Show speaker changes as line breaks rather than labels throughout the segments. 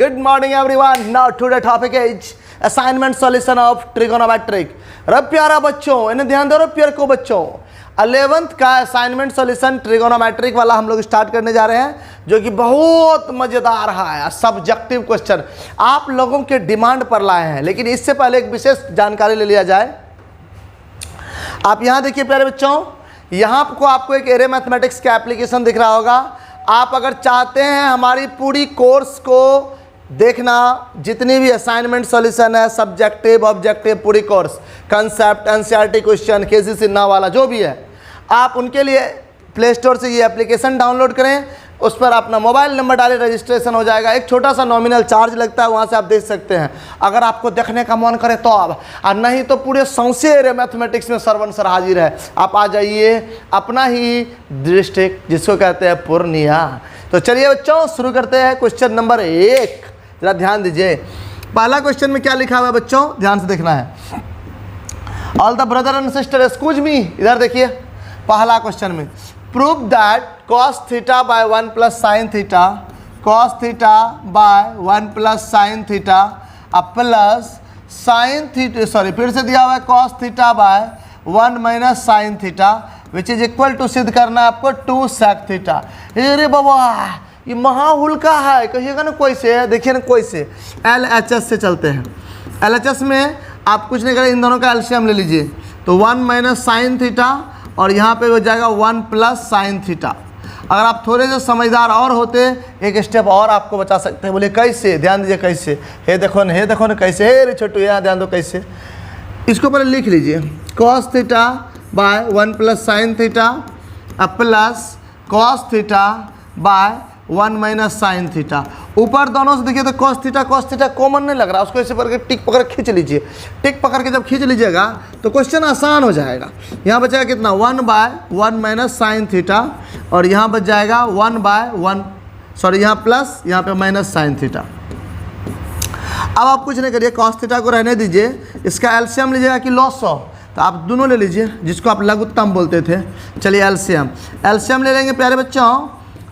Good morning everyone. Now today topic is assignment solution of trigonometric. रब प्यारा बच्चों, इन्हें ध्यान दो रब प्यार को बच्चों, 11th का असाइनमेंट सॉल्यूशन ट्रिगोनोमेट्रिक वाला हम लोग स्टार्ट करने जा रहे हैं, जो कि बहुत मज़ेदार है, सब्जेक्टिव क्वेश्चन आप लोगों के डिमांड पर लाए हैं। लेकिन इससे पहले एक विशेष जानकारी ले लिया जाए। आप यहाँ देखिए प्यारे बच्चों, यहाँ को आपको एक एरे मैथमेटिक्स का एप्लीकेशन दिख रहा होगा। आप अगर चाहते हैं हमारी पूरी कोर्स को देखना, जितनी भी असाइनमेंट सॉल्यूशन है, सब्जेक्टिव ऑब्जेक्टिव पूरी कोर्स, कंसेप्ट, एनसीईआरटी क्वेश्चन, केसी सिन्हा वाला जो भी है, आप उनके लिए प्ले स्टोर से ये एप्लीकेशन डाउनलोड करें। उस पर अपना मोबाइल नंबर डालें, रजिस्ट्रेशन हो जाएगा। एक छोटा सा नॉमिनल चार्ज लगता है, वहाँ से आप देख सकते हैं अगर आपको देखने का मन करे तो आप, और नहीं तो पूरे सौंसे एरे मैथमेटिक्स में सरवन सर हाजिर है। आप आ जाइए, अपना ही डिस्ट्रिक्ट जिसको कहते हैं पूर्णिया। तो चलिए बच्चों शुरू करते हैं। क्वेश्चन नंबर 1 जरा ध्यान दीजिए। पहला क्वेश्चन में क्या लिखा हुआ है बच्चों, ध्यान से देखना है। All the brother and sister excuse me, इधर देखिए। पहला क्वेश्चन में prove that cos theta by 1 plus sine theta, cos theta by 1 plus sine theta अब प्लस साइन थीटा, सॉरी फिर से दिया हुआ है cos theta by 1 minus sine theta which is equal to, सिद्ध करना है आपको 2 sec थीटा। अरे बाबा ये महाहुल्का है, कहिएगा ना कोई से, देखिए ना कोई से। LHS से चलते हैं। LHS में आप कुछ नहीं करें, इन दोनों का एलसीएम ले लीजिए। तो 1 माइनस साइन थीटा और यहाँ पे हो जाएगा 1 प्लस साइन थीटा। अगर आप थोड़े से समझदार और होते, एक स्टेप और आपको बचा सकते हैं। बोले कैसे, ध्यान दीजिए कैसे। हे देखो ना कैसे, हे रे छोटू यहाँ ध्यान दो कैसे। इसको पहले लिख लीजिए, cos theta by 1 plus sine theta अब plus cos theta by 1 minus sine theta. ऊपर दोनों से देखिए तो cos थीटा कॉमन नहीं लग रहा, उसको ऐसे पकड़ के टिक पकड़ खींच लीजिए। टिक पकड़ के जब खींच लीजिएगा तो क्वेश्चन आसान हो जाएगा। यहाँ बचेगा कितना, 1 बाय 1 माइनस साइन थीटा और यहाँ बच जाएगा 1 बाय 1, सॉरी यहाँ प्लस, यहाँ पे माइनस साइन थीटा। अब आप कुछ नहीं करिए, cos थीटा को रहने दीजिए, इसका एलसीएम लीजिएगा कि लॉसो, तो आप दोनों ले लीजिए, जिसको आप लघुत्तम बोलते थे। चलिए एलसीएम ले लेंगे प्यारे बच्चों।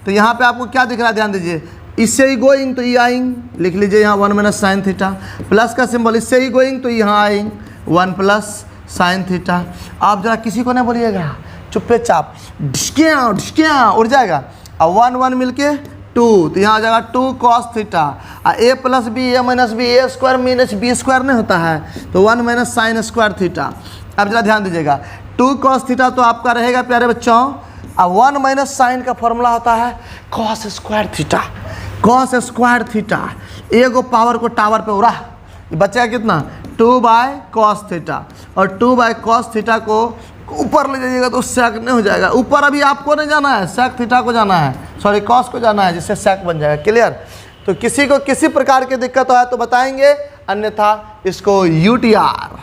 तो यहाँ पे आपको क्या दिख रहा है, ध्यान दीजिए। इससे ही गोइंग तो ये आइंग, लिख लीजिए यहाँ 1 माइनस साइन थीटा, प्लस का सिंबल, इससे ही गोइंग तो यहाँ आइंग 1 प्लस साइन थीटा। आप जरा किसी को नहीं बोलिएगा, चुप्पे चाप ढिसकियाँ उड़ जाएगा। और 1 1 मिलके 2, तो यहाँ आ जाएगा 2 cos theta. a plus B a minus B, a square minus B square नहीं होता है, तो 1 माइनस साइन स्क्वायर थीटा। अब जरा ध्यान दीजिएगा, 2 cos थीटा तो आपका रहेगा प्यारे बच्चों। अब 1 माइनस साइन का फॉर्मूला होता है cos square theta. cos square theta, एगो पावर को टावर पे उड़ा, बचेगा कितना, 2 बाय cos थीटा। और 2 बाय cos थीटा को ऊपर ले जाइएगा तो sec नहीं हो जाएगा। ऊपर अभी आपको नहीं जाना है, sec थीटा को जाना है, सॉरी cos को जाना है, जिससे sec बन जाएगा। क्लियर। तो किसी को किसी प्रकार की दिक्कत है तो बताएंगे, अन्यथा इसको UTR।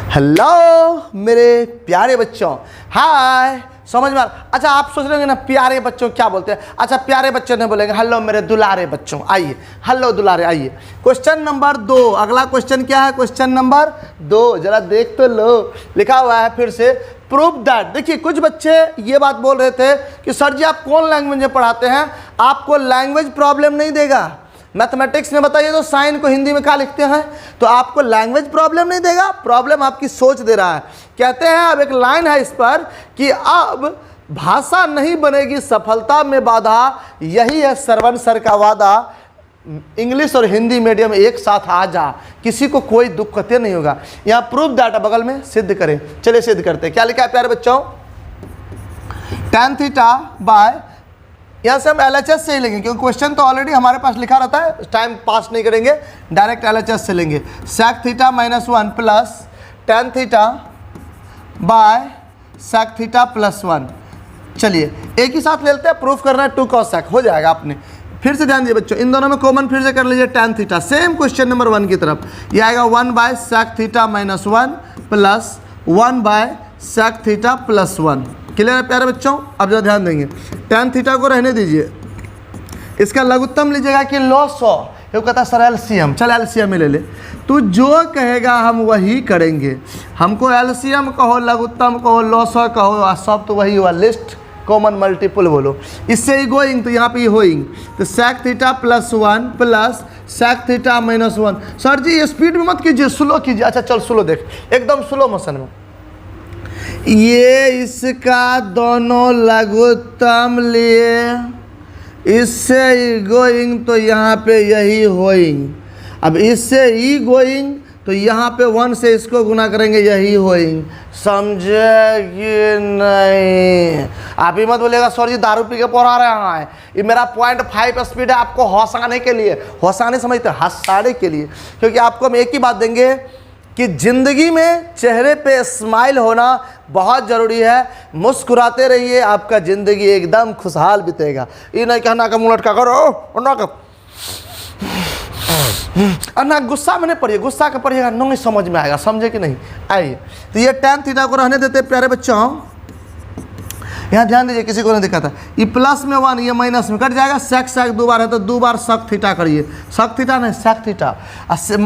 हेलो मेरे प्यारे बच्चों, हाय, समझ में। अच्छा आप सोच रहे होंगे ना प्यारे बच्चों क्या बोलते हैं। अच्छा प्यारे बच्चों ने बोलेंगे हेलो मेरे दुलारे बच्चों, आइए, हेलो दुलारे आइए। क्वेश्चन नंबर 2, अगला क्वेश्चन क्या है, क्वेश्चन नंबर 2 जरा देख तो लो। लिखा हुआ है फिर से, प्रूव दैट। देखिए कुछ बच्चे ये बात बोल रहे थे कि सर जी आप कौन लैंग्वेज में पढ़ाते हैं, आपको लैंग्वेज प्रॉब्लम नहीं देगा। मैथमेटिक्स में बताइए तो साइन को हिंदी में क्या लिखते हैं, तो आपको लैंग्वेज प्रॉब्लम नहीं देगा, प्रॉब्लम आपकी सोच दे रहा है। कहते हैं अब एक लाइन है इस पर कि अब भाषा नहीं बनेगी सफलता में बाधा, यही है सरवन सर का वादा। इंग्लिश और हिंदी मीडियम एक साथ आ जा, किसी को कोई दिक्कत नहीं होगा। यहाँ प्रूफ डाटा बगल में सिद्ध करें। चलिए सिद्ध करते हैं। क्या लिखा है प्यारे बच्चों, tan थीटा बाय, यहाँ से हम LHS से ही लेंगे क्योंकि क्वेश्चन तो ऑलरेडी हमारे पास लिखा रहता है, टाइम पास नहीं करेंगे, डायरेक्ट LHS से लेंगे। sec theta minus 1 plus tan theta by sec theta plus 1। चलिए एक ही साथ ले लेते हैं, प्रूफ करना है 2 cos sec, हो जाएगा। आपने फिर से ध्यान दिए बच्चों, इन दोनों में कॉमन फिर से कर लीजिए tan theta, same question number 1 की तरफ। ये आएगा 1 by sec theta minus 1 plus 1 by sec theta plus 1। Clear है प्यारे बच्चों। अब जरा ध्यान देंगे, tan थीटा को रहने दीजिए, इसका लघुत्तम लीजिएगा कि लॉसो, ये कहता है सर एलसीएम, चल एलसीएम में ले ले। तू जो कहेगा हम वही करेंगे, हमको एलसीएम कहो, लघुत्तम कहो, लॉसो कहो, सब तो वही हुआ, लिस्ट कॉमन मल्टीपल बोलो। इससे ही गोइंग तो यहाँ पे होइंग, तो sec theta plus 1 plus sec theta minus 1। Sir ji ये स्पीड में मत कीजिए, स्लो कीजिए। अच्छा चल स्लो देख, एकदम स्लो मोशन में। ये इसका दोनों लघुत्तम लिए, इससे गोइंग तो यहाँ पे यही होइंग। अब इससे ई गोइंग तो यहाँ पे 1 से इसको गुना करेंगे, यही होइंग। समझे कि नहीं? आप ही मत बोलिएगा सर जी दारू पी के पढ़ा रहे हैं। ये मेरा 0.5 स्पीड है आपको हंसाने के लिए, हंसाने समझते हंसाने के लिए। क्योंकि आपको हम एक ही बात देंगे कि ज़िंदगी में चेहरे पे स्माइल होना बहुत ज़रूरी है। मुस्कुराते रहिए, आपका ज़िंदगी एकदम खुशहाल बीतेगा। ये नहीं कहना का मुँह लटका करो ना, गुस्सा में नहीं पढ़िए, गुस्सा के पढ़िएगा नहीं समझ में आएगा। समझे कि नहीं? आइए, तो ये tan थीटा को रहने देते प्यारे बच्चों। यहाँ ध्यान दीजिए, किसी को नहीं दिखा था। ये प्लस में 1, ये माइनस में कट जाएगा। सेक सेक 2 बार है तो 2 बार सक थीटा करिए। सक थीटा नहीं सेक थीटा।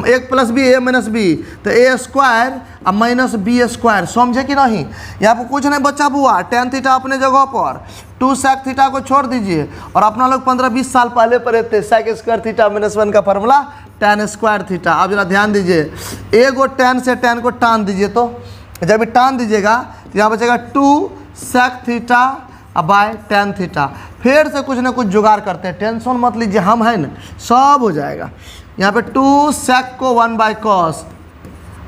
एक plus B A minus B, तो ए स्क्वायर और माइनस बी स्क्वायर। समझे कि नहीं? यहाँ पर कुछ नहीं बच्चा बुआ, tan थीटा अपने जगह पर, 2 सेक थीटा को छोड़ दीजिए। और अपना लोग 15-20 साल पहले पढ़े थे सेक स्क्वायर थीटा माइनस 1 का फॉर्मूला tan स्क्वायर थीटा। अब जरा ध्यान दीजिए, एगो tan से tan को टान दीजिए, तो जब टान दीजिएगा तो यहाँ बचेगा 2 sec theta by tan theta. फिर से कुछ ना कुछ जुगाड़ करते हैं, टेंशन मत लीजिए, हम हैं ना, सब हो जाएगा। यहाँ पे 2 सेक को 1 बाय कॉस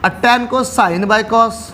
और tan को साइन बाय कॉस।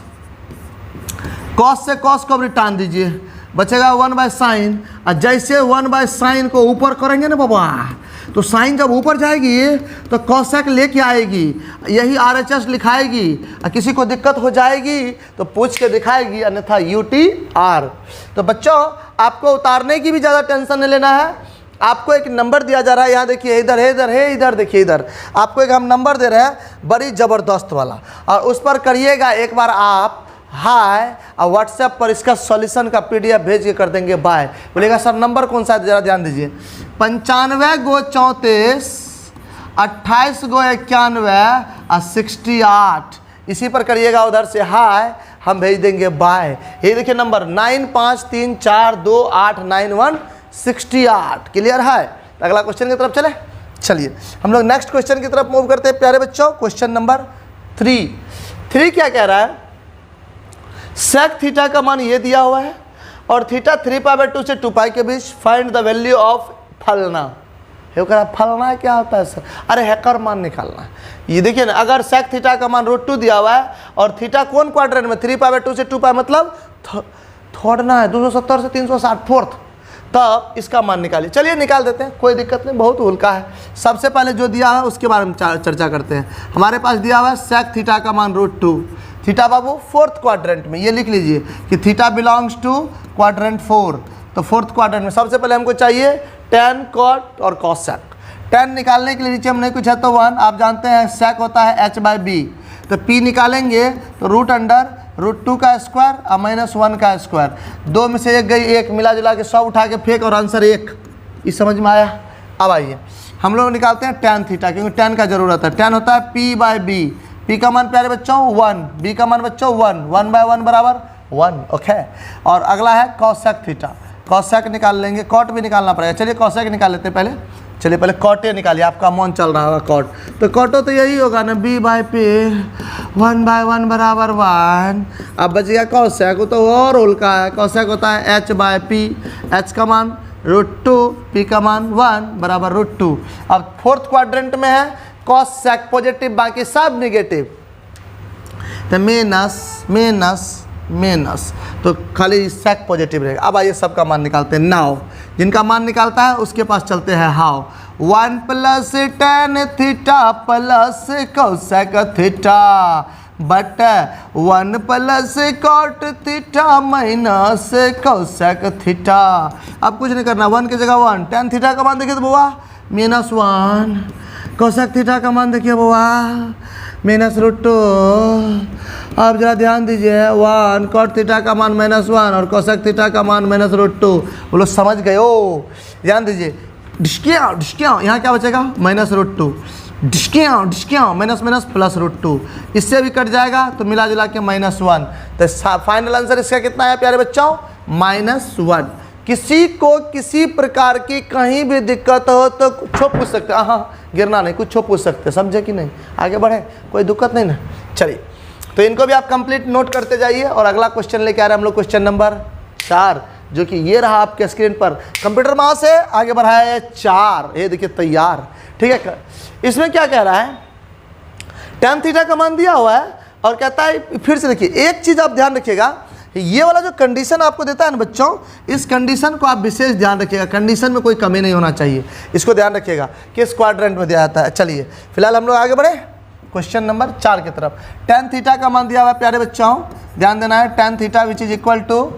कॉस से कॉस को भी टान दीजिए, बचेगा 1 बाय साइन। और जैसे 1 बाय साइन को ऊपर करेंगे ना बाबा, तो साइन जब ऊपर जाएगी तो कॉसेक लेके आएगी, यही RHS लिखाएगी। और किसी को दिक्कत हो जाएगी तो पूछ के दिखाएगी, अन्यथा UTR। तो बच्चों आपको उतारने की भी ज़्यादा टेंशन नहीं लेना है। आपको एक नंबर दिया जा रहा है, यहाँ देखिए, इधर है, इधर है, इधर देखिए, इधर आपको एक हम नंबर दे रहे हैं, बड़ी ज़बरदस्त वाला, और उस पर करिएगा एक बार आप हाय, और व्हाट्सएप पर इसका सॉल्यूशन का PDF भेज के कर देंगे बाय। बोलेगा सर नंबर कौन सा है, ज़रा ध्यान दीजिए। 95 गो 34, 28 गो 91 और 68। इसी पर करिएगा, उधर से हाय हम भेज देंगे बाय। ये देखिए नंबर 9534289168। क्लियर है? अगला क्वेश्चन की तरफ चले। चलिए हम लोग नेक्स्ट क्वेश्चन की तरफ मूव करते हैं प्यारे बच्चों। क्वेश्चन नंबर 3 क्या कह रहा है? सेक थीटा का मान ये दिया हुआ है और थीटा 3π/2 से 2π के बीच फाइंड द वैल्यू ऑफ फलना। फलना क्या होता है सर? अरे हैकर मान निकालना है। ये देखिए ना, अगर सेक थीटा का मान √2 दिया हुआ है और थीटा कौन क्वाड्रेंट में, 3π/2 से 2π मतलब थोड़ना है, 270 से 360 फोर्थ, तब इसका मान निकालिए। चलिए निकाल देते हैं, कोई दिक्कत नहीं, बहुत हल्का है। सबसे पहले जो दिया है उसके बारे में चर्चा करते हैं। हमारे पास दिया हुआ है सेक थीटा का मान √2। थीटा बाबू 4th क्वाड्रेंट में, ये लिख लीजिए कि थीटा बिलोंग्स टू क्वाड्रेंट 4। तो 4th क्वाड्रेंट में सबसे पहले हमको चाहिए tan, cot और cosec। tan निकालने के लिए नीचे हम नहीं कुछ है तो 1, आप जानते हैं sec होता है h/b। तो p निकालेंगे तो √2 का स्क्वायर और -1 का स्क्वायर, 2 में से 1 गई 1, मिला जुला के 100 उठा के फेंक और आंसर 1। इस समझ में आया? अब आइए हम लोग निकालते हैं tan थीटा, क्योंकि tan का जरूरत है। tan होता है p/b। p का मान प्यारे बच्चों 1, b का मान बच्चों 1, 1/1 बराबर 1। ओके, और अगला है cosec थीटा। cosec निकाल लेंगे, cot भी निकालना पड़ेगा। चलिए cosec निकाल लेते हैं पहले। चलिए पहले cot निकालिए, आपका मन चल रहा होगा cot। तो cot तो यही होगा ना, b/p 1/1 बराबर 1। अब बचेगा cosec, तो और उल्का है। cosec होता है h/p, h का मान √2, p का मान 1 बराबर √2। अब 4th क्वाड्रेंट में है cos sec पॉजिटिव, बाकी सब निगेटिव, तो माइनस, तो खाली sec पॉजिटिव रहेगा। अब आइए सबका मान निकालते हैं। नाउ जिनका मान निकालता है उसके पास चलते हैं। How 1 + tan theta plus cosec theta but 1 + cot theta minus cosec theta. अब कुछ नहीं करना, 1 की जगह 1, tan थीटा का मान देखिए तो बुआ -1, cosec थीटा का मान देखिए बुआ -√2। अब जरा ध्यान दीजिए, 1 cot थीटा का मान -1 और cosec थीटा का मान -√2। बोलो समझ गए हो? ध्यान दीजिए, डिस्कियाँ यहाँ क्या बचेगा -√2, डिस्कियाँ माइनस प्लस √2, इससे भी कट जाएगा तो मिला जुला के -1। तो फाइनल आंसर इसका कितना है प्यारे बच्चों? -1। किसी को किसी प्रकार की कहीं भी दिक्कत हो तो कुछ पूछ सकते हैं, हाँ गिरना नहीं, कुछ पूछ सकते, समझे कि नहीं, आगे बढ़े, कोई दिक्कत नहीं ना। चलिए, तो इनको भी आप कंप्लीट नोट करते जाइए। और अगला क्वेश्चन लेके आ रहे हैं हम लोग, क्वेश्चन नंबर 4, जो कि ये रहा आपके स्क्रीन पर। कंप्यूटर माउस से आगे बढ़ाया है 4, ये देखिए तैयार, ठीक है। इसमें क्या कह रहा है, tan थीटा का मान दिया हुआ है और कहता है, फिर से देखिए एक चीज़ आप ध्यान रखिएगा, ये वाला जो कंडीशन आपको देता है ना बच्चों, इस कंडीशन को आप विशेष ध्यान रखिएगा, कंडीशन में कोई कमी नहीं होना चाहिए, इसको ध्यान रखिएगा कि इस क्वाड्रेंट में दिया जाता है। चलिए फिलहाल हम लोग आगे बढ़े क्वेश्चन नंबर 4 की तरफ। tan थीटा का मान दिया हुआ है प्यारे बच्चों, ध्यान देना है, tan theta which is equal to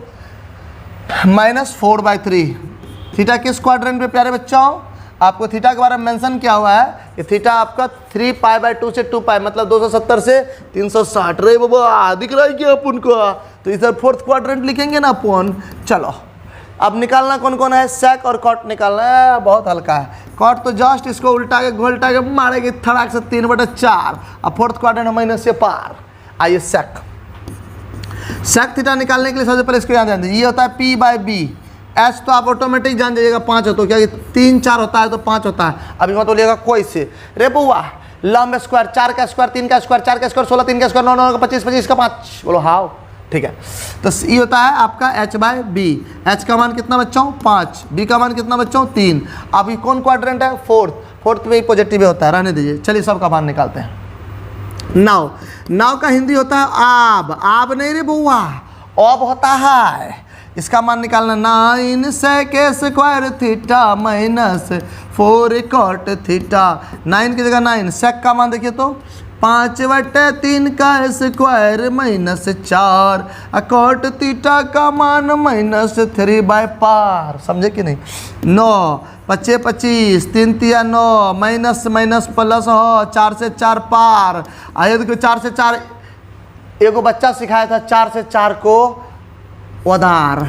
-4/3। Theta किस क्वाड्रेंट में प्यारे बच्चों, आपको थीटा के बारे में मेंशन किया हुआ है कि थीटा आपका 3π/2 से 2π, मतलब 270 से 360। रे बाबा दिख रहा है क्या अपन को, तो इधर फोर्थ क्वाड्रेंट लिखेंगे ना अपन। चलो अब निकालना कौन कौन है, सेक और कॉट निकालना है, बहुत हल्का है। कॉट तो जस्ट इसको उल्टा के घोल्टा के मारेगी थड़ाक से 3/4, अब फोर्थ क्वाड्रेंट माइनस से पार। आइए सेक थीटा निकालने के लिए सबसे पहले इसको याद ध्यान दीजिए, ये होता है P/B। एच तो आप ऑटोमेटिक जान जाइएगा 5 हो, तो क्या 3 4 होता है तो 5 होता है। अभी मत बोलिएगा कोई से, रे बुआ लंब स्क्वायर 4 का स्क्वायर 3 का स्क्वायर 4 का स्क्वायर 16 3 का स्क्वायर 9 9 का 25 25 का 5, बोलो हाउ, ठीक है। तो ये होता है आपका H/B। एच का मान कितना बच्चों 5, बी का मान कितना बच्चों 3। अभी कौन क्वाड्रेंट है, फोर्थ में ही पॉजिटिव होता है, रहने दीजिए। चलिए सबका मान निकालते हैं। नाव का हिंदी होता है आब नहीं रे बुआ, अब होता है। इसका मान निकालना 9 sec square theta -4 cot theta. 9 की जगह 9, सेक का मान देखिए तो 5/3 का स्क्वायर -4, कॉट थीटा का मान -3/पार, समझे कि नहीं। 9 25 25 3 3 9 माइनस माइनस प्लस हो, 4 से 4 पार। आइए देखो 4 से 4, एगो बच्चा सिखाया था 4 से 4 को उधार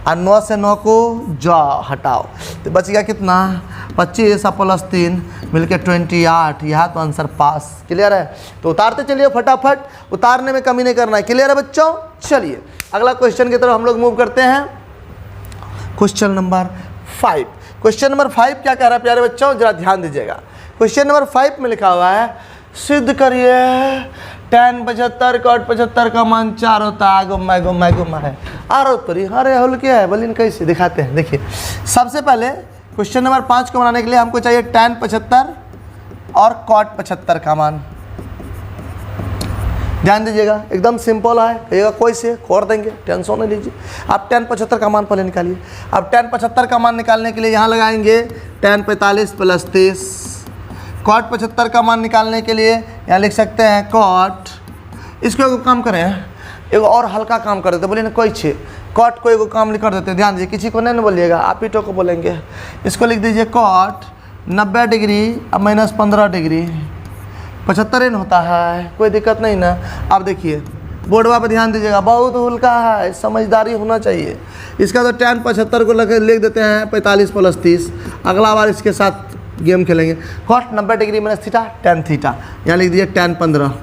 और 9 से 9 को जा हटाओ, तो बच गया कितना 25 प्लस 3 मिलके 28। यहाँ तो आंसर पास। क्लियर है, तो उतारते चलिए फटाफट, उतारने में कमी नहीं करना है। क्लियर है बच्चों। चलिए अगला क्वेश्चन की तरफ हम लोग मूव करते हैं, क्वेश्चन नंबर 5। क्वेश्चन नंबर 5 क्या कह रहा है प्यारे बच्चों, जरा ध्यान दीजिएगा। क्वेश्चन नंबर 5 में लिखा हुआ है, सिद्ध करिए tan 75 cot 75 का मान 4 होता है। गुम्मा है आरो तरी, अरे हल क्या है बोलिए कैसे दिखाते हैं। देखिए सबसे पहले क्वेश्चन नंबर 5 को बनाने के लिए हमको चाहिए tan 75 और cot 75 का मान। ध्यान दीजिएगा एकदम सिंपल है, कहिएगा कोई से कर देंगे, टेंशन नहीं लीजिए। आप tan 75 का मान पहले निकालिए। अब tan 75 का मान निकालने के लिए यहाँ लगाएंगे tan 45 + 30। cot 75 का मान निकालने के लिए यहाँ लिख सकते हैं cot। इसको एगो काम करें, एगो और हल्का काम कर देते, बोलिए ना कोई छे cot को एगो काम लिख कर देते हैं। ध्यान दीजिए, किसी को नहीं बोलिएगा, आप ही को बोलेंगे। इसको लिख दीजिए cot 90 डिग्री अब -15 डिग्री, 75 होता है, कोई दिक्कत नहीं ना। अब देखिए बोर्डवा पर ध्यान दीजिएगा, बहुत हल्का है, समझदारी होना चाहिए। इसका तो tan 75 को लिख देते हैं 45 + 30। अगला बार इसके साथ गेम खेलेंगे। cot 90 degree - theta tan theta, यहाँ लिख दीजिए tan 15।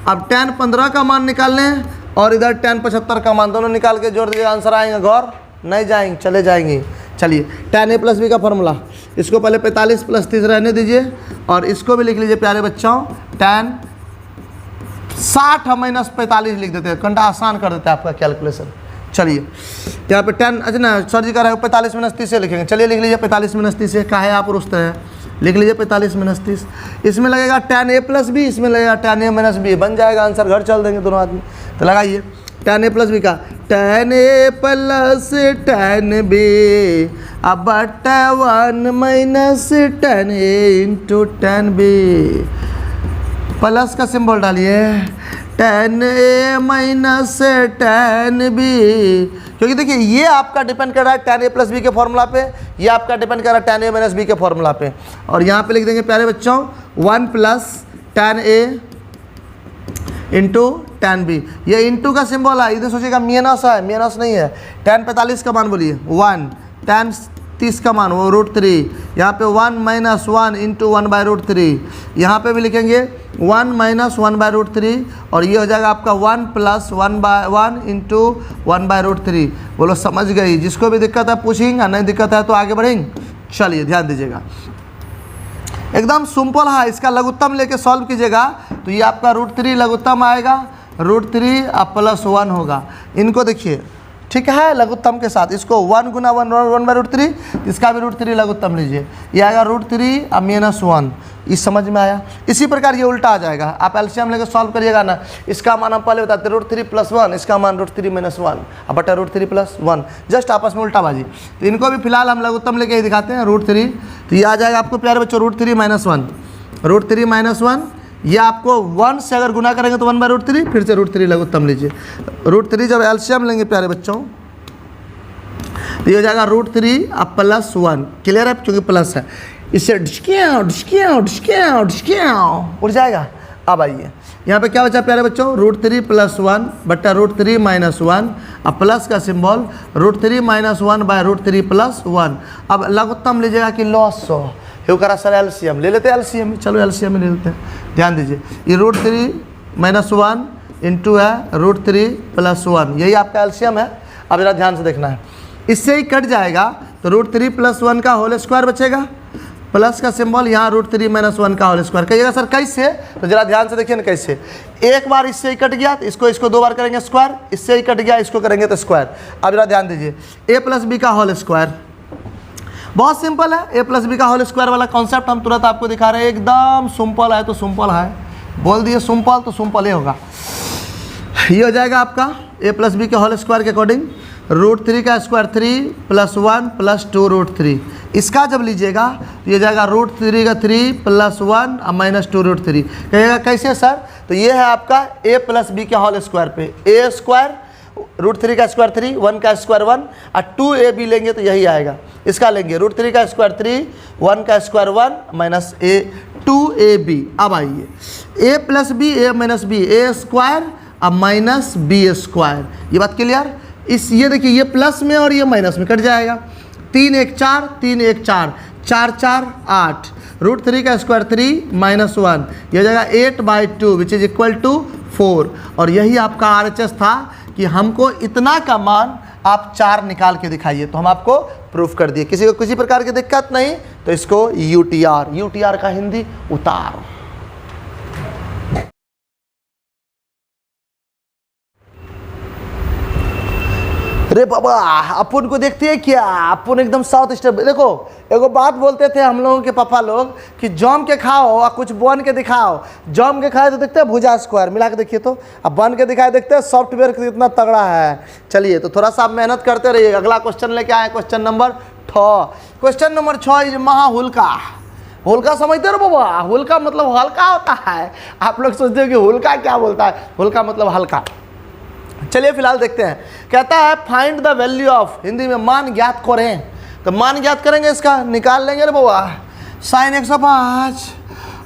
अब tan 15 का मान निकाल लें और इधर tan 75 का मान, दोनों निकाल के जोड़ दीजिए, आंसर आएंगे। घर नहीं जाएंगे, चले जाएंगे। चलिए tan a + b का फॉर्मूला, इसको पहले 45 + 30 रहने दीजिए और इसको भी लिख लीजिए प्यारे बच्चों tan 60 - 45 लिख देते हैं, घंटा आसान कर देते हैं आपका कैलकुलेशन। चलिए यहाँ पे tan, अच्छा ना सर जी कह रहे हो 45 - 30 से लिखेंगे। चलिए लिख लीजिए 45 - 30 से, काहे आप रुस्ते हैं, लिख लीजिए 45 - 30। इसमें लगेगा tan a + b, इसमें लगेगा tan a - b, बन जाएगा आंसर। घर चल देंगे दोनों आदमी। तो लगाइए tan a + b का, tan a + tan b अब बटा 1 - tan a × tan b, plus का सिंबल डालिए, tan a - tan b, क्योंकि देखिए ये आपका डिपेंड कर रहा है tan a + b के फॉर्मूला पे, ये आपका डिपेंड कर रहा है tan a - b के फॉर्मूला पे। और यहाँ पे लिख देंगे प्यारे बच्चों 1 + tan a × tan b। ये इंटू का सिंबल है, इधर सोचिएगा मियनस है, मियनस नहीं है। tan 45 का मान बोलिए 1, tan 30 का मान वो √3, यहाँ पे 1 - 1 इंटू 1/√3, यहाँ पे भी लिखेंगे 1 - 1/√3 और ये हो जाएगा आपका 1 + 1/1 इंटू 1/√3। बोलो समझ गई? जिसको भी दिक्कत है पूछेंगे, नहीं दिक्कत है तो आगे बढ़ेंगे। चलिए ध्यान दीजिएगा, एकदम सिंपल है। इसका लघुत्तम लेके सॉल्व कीजिएगा तो ये आपका √3 लघुत्तम आएगा, √3 अब +1 होगा। इनको देखिए, ठीक है, लघुत्तम के साथ इसको 1 × 1/√3, इसका भी √3 लघुत्तम लीजिए, ये आएगा √3 अब -1। इस समझ में आया? इसी प्रकार ये उल्टा आ जाएगा, आप एलसीएम लेकर सॉल्व करिएगा ना। इसका मान हम पहले बताते √3 + 1, इसका मान √3 - 1 अब बटा √3 + 1, जस्ट आपस में उल्टाबाजी। तो इनको भी फिलहाल हम लघुत्तम लेके ही दिखाते हैं √3। तो ये आ जाएगा आपको प्यारे बच्चों √3 - 1, √3 - 1, ये आपको 1 से अगर गुना करेंगे तो 1/√3, फिर से √3 लघुत्तम लीजिए। √3 जब एलसीएम लेंगे प्यारे बच्चों तो ये हो जाएगा √3 अब +1। क्लियर है? क्योंकि प्लस है, इससे उड़ जाएगा। अब आइए यहाँ पे क्या बचा प्यारे बच्चों, √3 + 1 बटा √3 - 1, अब प्लस का सिंबल √3 - 1/√3 + 1। अब लघुत्तम लीजिएगा कि लॉस हो करा सर एलसीएम ले लेते हैं, एलसीएम चलो एलसीएम ले लेते हैं। ध्यान दीजिए, ये √3 - 1 इंटू है √3 + 1, यही आपका एलसीएम है। अब जरा ध्यान से देखना है, इससे ही कट जाएगा तो √3 + 1 का होल स्क्वायर बचेगा, प्लस का सिंबल यहाँ √3 - 1 का होल स्क्वायर। कहिएगा सर कैसे? तो जरा ध्यान से देखिए ना कैसे। एक बार इससे ही कट गया तो इसको 2 बार करेंगे स्क्वायर, इससे ही कट गया इसको करेंगे तो स्क्वायर। अब जरा ध्यान दीजिए, a + b का होल स्क्वायर, बहुत सिंपल है। a + b का होल स्क्वायर वाला कॉन्सेप्ट हम तुरंत आपको दिखा रहे हैं, एकदम सिंपल है तो सिंपल है, बोल दिए सिंपल तो सिंपल ही होगा। ये हो जाएगा आपका a + b के होल स्क्वायर के अकॉर्डिंग √3 का स्क्वायर 3 + 1 + 2 √3। इसका जब लीजिएगा तो ये जाएगा √3 का 3 + 1 अब -2 √3। कहिएगा कैसे सर? तो ये है आपका a + b के होल स्क्वायर पे a स्क्वायर √3 का स्क्वायर 3, 1 का स्क्वायर 1 और 2ab लेंगे तो यही आएगा। इसका लेंगे √3 का स्क्वायर 3, 1 का स्क्वायर 1 - 2ab। अब आइए a + b a - b a square अब -b स्क्वायर, ये बात क्लियर? इस ये देखिए, ये प्लस में और ये माइनस में कट जाएगा। 3 × 1 = 4, 3 × 1 = 4, 4 × 4 = 8, √3 का स्क्वायर 3 - 1, ये हो जाएगा 8/2 विच इज इक्वल टू 4। और यही आपका RHS था कि हमको इतना का मान आप 4 निकाल के दिखाइए, तो हम आपको प्रूफ कर दिए। किसी को किसी प्रकार की दिक्कत नहीं तो इसको UTR का हिंदी उतार। अरे बाबा अपन को देखते हैं क्या, अपन एकदम साउथ स्टेप। देखो एगो बात बोलते थे हम लोगों के पापा लोग कि जम के खाओ और कुछ बन के दिखाओ। जम के खाए तो देखते हैं भुजा स्क्वायर मिला के देखिए, तो अब बन के दिखाए देखते हैं सॉफ्टवेयर कितना तगड़ा है। चलिए तो थोड़ा सा आप मेहनत करते रहिए। अगला क्वेश्चन लेके आए, question number 6। Question number 6 is महाहुल्का। हुल्का समझते हो बाबा? हुल्का मतलब हल्का होता है। आप लोग सोचते हो कि हुल्का क्या बोलता है, हुल्का मतलब हल्का। चलिए फिलहाल देखते हैं। कहता है find the value of, Hindi में मान ज्ञात करें। तो मान ज्ञात करेंगे, इसका निकाल लेंगे रे बाबा। sin 105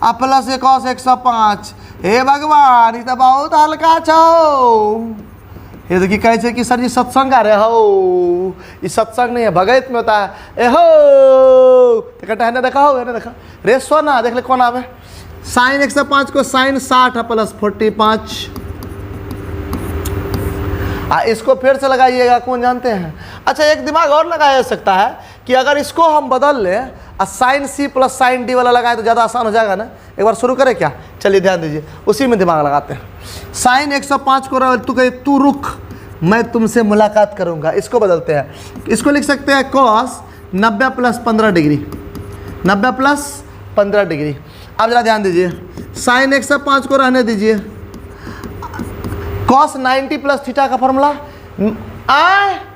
अब प्लस cos 105। हे भगवान, ये तो बहुत हल्का छो। ये देखिए कहे कि सर जी सत्संग आ रहे हो, ये सत्संग नहीं है, भगत में होता है। ए हो तो कहता है ना, देखा हो ना, देखा रे सोना देख ले कौन आवे। sin 105 को sin 60 प्लस 45। इसको फिर से लगाइएगा, कौन जानते हैं? अच्छा एक दिमाग और लगाया जा सकता है कि अगर इसको हम बदल लें और sin C + sin D वाला लगाए तो ज़्यादा आसान हो जाएगा ना। एक बार शुरू करें क्या? चलिए ध्यान दीजिए, उसी में दिमाग लगाते हैं। sin 105 को तू कहे तू रुक, मैं तुमसे मुलाकात करूंगा, इसको बदलते हैं। इसको लिख सकते हैं cos 90 + 15 डिग्री, 90 + 15 डिग्री। अब जरा ध्यान दीजिए, sin 105 को रहने दीजिए। cos 90 + थीटा का फॉर्मूला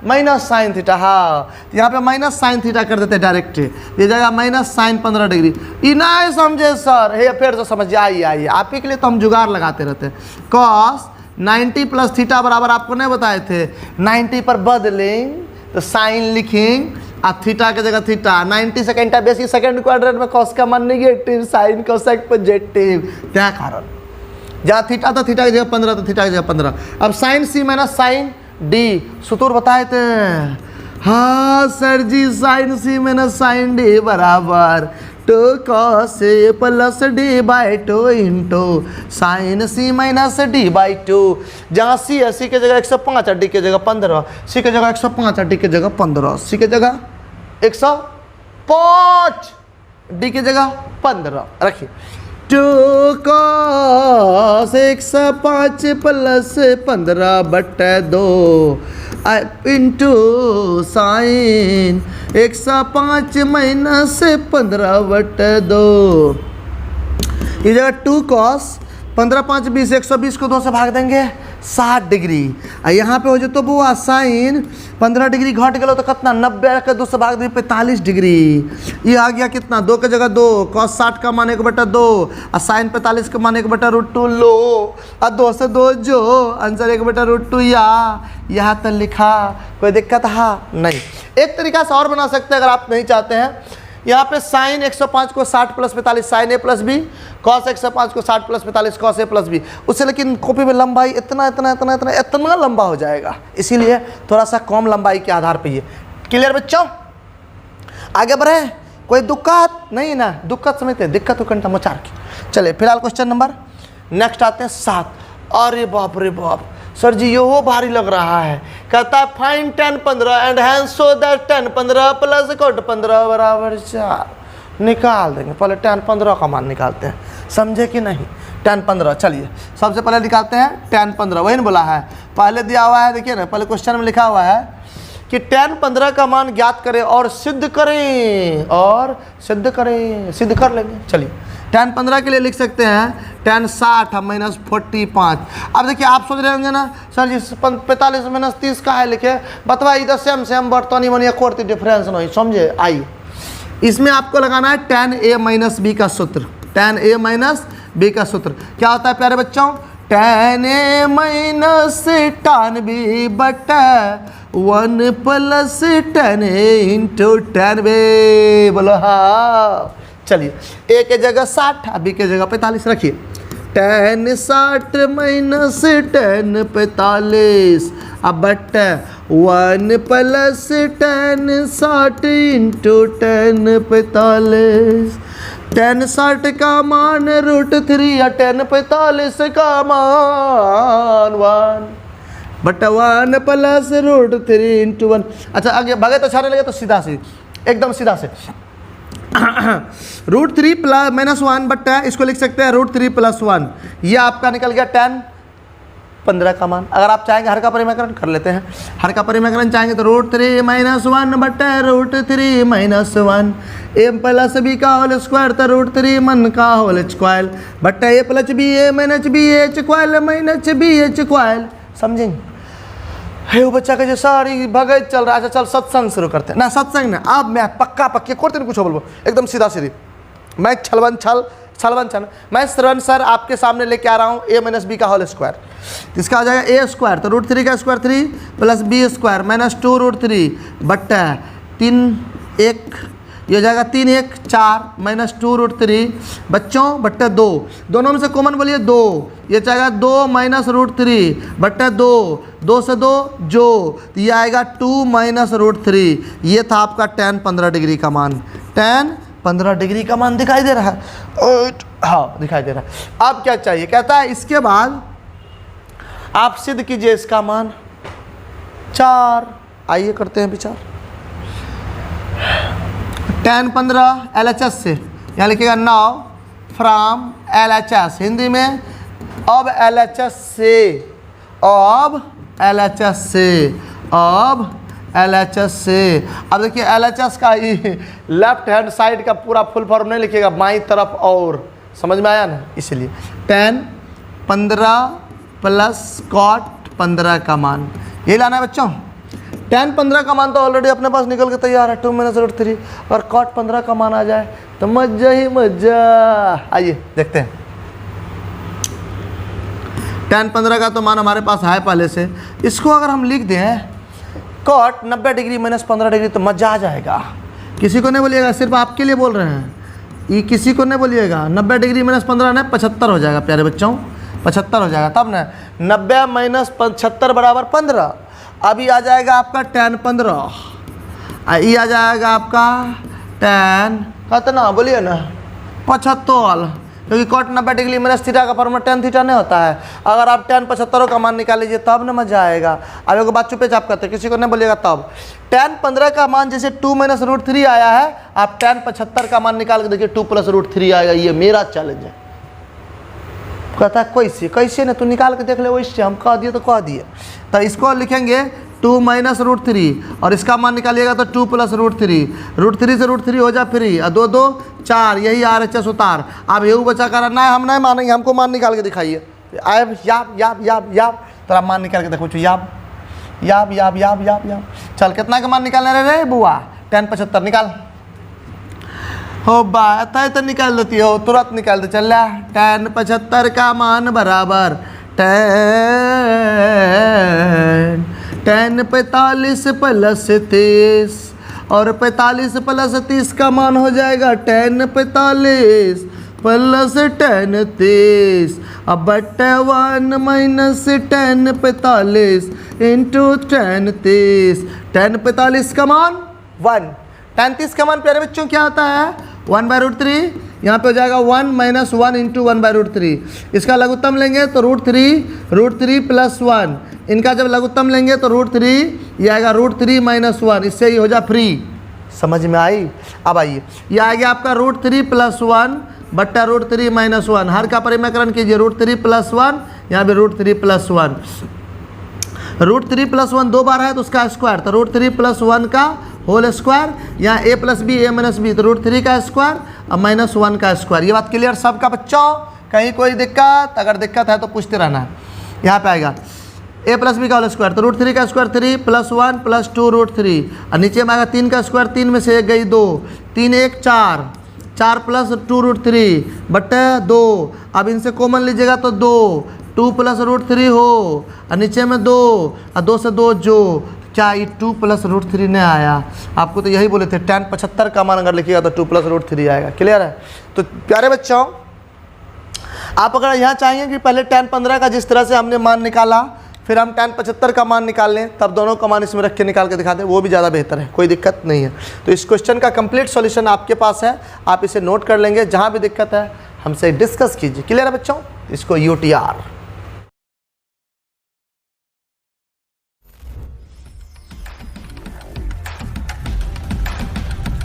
माइनस sin थीटा। हाँ, यहाँ पे माइनस sin थीटा कर देते हैं डायरेक्ट, ये जाएगा माइनस sin 15 डिग्री। ये नहीं समझे सर, हे फिर तो समझिए, आइए आप ही के लिए तो हम जुगाड़ लगाते रहते हैं। cos 90 + थीटा बराबर आपको नहीं बताए थे, 90 पर बदलें तो sin लिखें और थीटा की जगह थीटा। 90 सेकेंड है, बेसिक सेकेंड क्वाड्रेंट में cos का मान नेगेटिव, sin कोसेक पॉजिटिव, क्या कारण? जहाँ थीटा था थीटा की जगह 15 तो थीटा की जगह 15। अब sin C - sin D सूत्र बताए थे, हाँ सर जी, sine C minus sine D बराबर 2 cos A plus D by 2 into sine C minus D by 2। जहाँ सी है, सी की जगह 105 डी की जगह 15, सी की जगह 105 डी की जगह 15, सी की जगह 105 डी की जगह 15 रखिए। 2 cos 105 प्लस 15 बटे 2 इंटू साइन 105 माइनस 15 बटे 2। ये जगह 2 cos 15 5 20, 120 को 2 से भाग देंगे 60 डिग्री। यहाँ पे हो जाए तो बुआ साइन 15 डिग्री घट गया तो कितना 90 के 2 से भाग देंगे 45 डिग्री। ये आ गया कितना 2 की जगह 2, cos 60 का मान 1 बटा 2 और साइन 45 का मान 1 बटा √2 लो और 2 से 2 जो आंसर 1 बटा √2 या यहाँ तक लिखा। कोई दिक्कत है नहीं। एक तरीका से और बना सकते हैं अगर आप नहीं चाहते हैं। यहाँ पे साइन 105 को 60 प्लस 45 साइन ए प्लस बी, कॉस 105 को 60 plus 45 cos A plus B. उससे लेकिन कॉपी में लंबाई इतना इतना इतना इतना इतना लंबा हो जाएगा, इसीलिए थोड़ा सा कम लंबाई के आधार पे ये। क्लियर बच्चों? आगे बढ़े, कोई दिक्कत नहीं ना? दिक्कत समझते हैं, दिक्कत कंटा मचार की। चलिए फिलहाल क्वेश्चन नंबर नेक्स्ट आते हैं 7। अरे बाप रे बाप सर जी, यो भारी लग रहा है। कहता है fine tan 15 and hence so that tan 15 plus cot 15 बराबर 4। निकाल देंगे, पहले tan 15 का मान निकालते हैं, समझे कि नहीं? tan 15, चलिए सबसे पहले निकालते हैं tan 15। वही ना बोला है, पहले दिया हुआ है, देखिए ना पहले क्वेश्चन में लिखा हुआ है कि tan 15 का मान ज्ञात करें और सिद्ध करें, और सिद्ध करें, सिद्ध कर लेंगे। चलिए tan 15 के लिए लिख सकते हैं tan 60 माइनस 45। अब देखिए आप सोच रहे होंगे ना सर जी 45 माइनस 30 का है लिखे, बतवा इधर सेम बर्तनी मनिया कोई डिफरेंस नहीं, समझे? आइए इसमें आपको लगाना है tan a माइनस बी का सूत्र। tan a माइनस बी का सूत्र क्या होता है प्यारे बच्चों? tan a minus tan b बटा 1 plus tan a into tan b। बोलो हाँ। चलिए ए के जगह 60, बी के जगह 45 रखिए। tan 60 माइनस tan 45 अब बटा 1 plus tan 60 into tan 45। tan 60 का मान √3 या tan 45 का मान 1 बटा 1 प्लस √3 इंटू 1। अच्छा आगे भागे तो छाने लगे तो सीधा से एकदम सीधा से √3 प्लस माइनस 1 बट्टा इसको लिख सकते हैं √3 प्लस 1। ये आपका निकल गया tan 15 का मान। अगर आप चाहेंगे हर का परिमेयकरण कर लेते हैं। हर का परिमेयकरण चाहेंगे तो √3 माइनस 1 बट्टा √3 माइनस 1 a प्लस बी का होल स्क्वायर तो √3 मन का होल स्क्वायर बट्टा a plus B A minus B एच क्वाइल माइनस बी एच क्वाइल। समझेंगे? हे वो बच्चा का जो सारी भगत चल रहा है। अच्छा चल सत्संग शुरू करते हैं ना। सत्संग ना अब मैं पक्का पक्के करते कुछ बोलो एकदम सीधा सीधी। मैं छलवन छल मैं श्रवण सर आपके सामने लेके आ रहा हूँ a माइनस बी का होल स्क्वायर। इसका आ जाएगा a स्क्वायर तो √3 का square 3 plus B square minus 2 √3 बट्टा 3 1 ये हो जाएगा 3 1 4 माइनस 2 √3 बच्चों बट्टा 2। दोनों में से कॉमन बोलिए 2, ये चाहेगा 2 माइनस √3 बट्टा 2, 2 से 2 जो तो ये आएगा 2 माइनस √3। ये था आपका tan 15 डिग्री का मान। tan 15 डिग्री का मान दिखाई दे रहा है? हाँ दिखाई दे रहा है। अब क्या चाहिए? कहता है इसके बाद आप सिद्ध कीजिए इसका मान 4। आइए करते हैं विचार। tan 15 LHS से यहाँ लिखेगा नाउ फ्रॉम LHS हिंदी में अब LHS से, अब LHS से, अब LHS से। अब देखिए LHS का लेफ्ट हैंड साइड का पूरा फुल फॉर्म नहीं लिखेगा, बाईं तरफ और। समझ में आया ना? इसलिए tan 15 प्लस cot 15 का मान यही लाना है बच्चों। tan 15 का मान तो ऑलरेडी अपने पास निकल के तैयार है 2 माइनस √3 और cot 15 का मान आ जाए तो मजा ही मजा। आइए देखते हैं। tan 15 का तो मान हमारे पास है पहले से। इसको अगर हम लिख दें cot 90 डिग्री माइनस 15 डिग्री तो मजा आ जाएगा। किसी को नहीं बोलिएगा, सिर्फ आपके लिए बोल रहे हैं, ये किसी को नहीं बोलिएगा। 90 डिग्री माइनस 15 नहीं 75 हो जाएगा प्यारे बच्चों, 75 हो जाएगा तब ना। 90 माइनस 75 बराबर 15। अभी आ जाएगा आपका tan 15 ये आ जाएगा आपका tan कितना बोलिए ना 75, क्योंकि cot 90 डिग्री माइनस थीटा का फॉर्मूला tan थीटा नहीं होता है। अगर आप tan 75 का मान निकाल लीजिए तब ना मजा आएगा। अब एक बात चुपे चाप करते, किसी को नहीं बोलिएगा तब। tan 15 का मान जैसे 2 माइनस रूट 3 आया है, आप tan 75 का मान निकाल के देखिए 2 प्लस रूट 3 आएगा। ये मेरा चैलेंज है। कहता है कैसे कैसे ना, तू निकाल के देख ले, वैसे हम कह दिए तो कह दिए। तो इसको लिखेंगे 2 माइनस रूट 3 और इसका मान निकालिएगा तो 2 प्लस रूट 3। रूट 3 से रूट 3 हो जा फ्री, और 2 2 4, यही RHS उतार। अब ये बचा करना है, हम नहीं मानेंगे, हमको मान निकाल के दिखाइए। आब याब याब याब याब, तो मान निकाल के देखो याब याब याब याब याब याब। चल कितना का मान निकालने रहे रे बुआ? tan 75 निकाल। हो बात है तो निकाल देती हो, तुरंत निकाल दे। चल tan 75 का मान बराबर tan 45 प्लस 30, और 45 प्लस 30 का मान हो जाएगा tan 45 प्लस tan 30। अब बटे 1 minus tan 45 into tan 30। tan 45 का मान 1, tan 30 का मान प्यारे बच्चों क्या होता है? 1/√3। यहाँ पे हो जाएगा 1 माइनस 1 इंटू 1/√3। इसका लघुत्तम लेंगे तो √3 प्लस 1। इनका जब लघुत्तम लेंगे तो √3, ये आएगा √3 माइनस 1। इससे ही हो जा फ्री। समझ में आई? अब आइए, ये आ गया आपका √3 प्लस 1 बट्टा √3 माइनस 1। हर का परिमेकरण कीजिए, √3 प्लस 1, यहाँ पे √3 प्लस 1। √3 प्लस 1 2 बार है तो उसका स्क्वायर, तो √3 प्लस 1 का होल स्क्वायर। यहाँ a plus B a minus B, तो √3 का स्क्वायर और माइनस 1 का स्क्वायर। ये बात क्लियर सबका बच्चों? कहीं कोई दिक्कत? अगर दिक्कत है तो पूछते रहना। यहाँ पे आएगा a प्लस बी का होल स्क्वायर, तो √3 का स्क्वायर 3 प्लस 1 प्लस 2 √3, और नीचे में आएगा 3 का स्क्वायर, 3 में से 1 गई 2, 3 1 4, 4 प्लस 2 √3 बटे 2। अब इनसे कॉमन लीजिएगा तो 2 प्लस √3 हो, और नीचे में 2 और 2 से 2 जो, क्या ये 2 प्लस √3 नहीं आया? आपको तो यही बोले थे tan 75 का मान अगर लिखिएगा तो 2 प्लस √3 आएगा। क्लियर है? तो प्यारे बच्चों, आप अगर यहाँ चाहिए कि पहले tan 15 का जिस तरह से हमने मान निकाला, फिर हम tan 75 का मान निकाल लें, तब दोनों का मान इसमें रख के निकाल के दिखा दें, वो भी ज़्यादा बेहतर है। कोई दिक्कत नहीं है। तो इस क्वेश्चन का कंप्लीट सॉल्यूशन आपके पास है, आप इसे नोट कर लेंगे। जहाँ भी दिक्कत है हमसे डिस्कस कीजिए। क्लियर है बच्चों? इसको UTR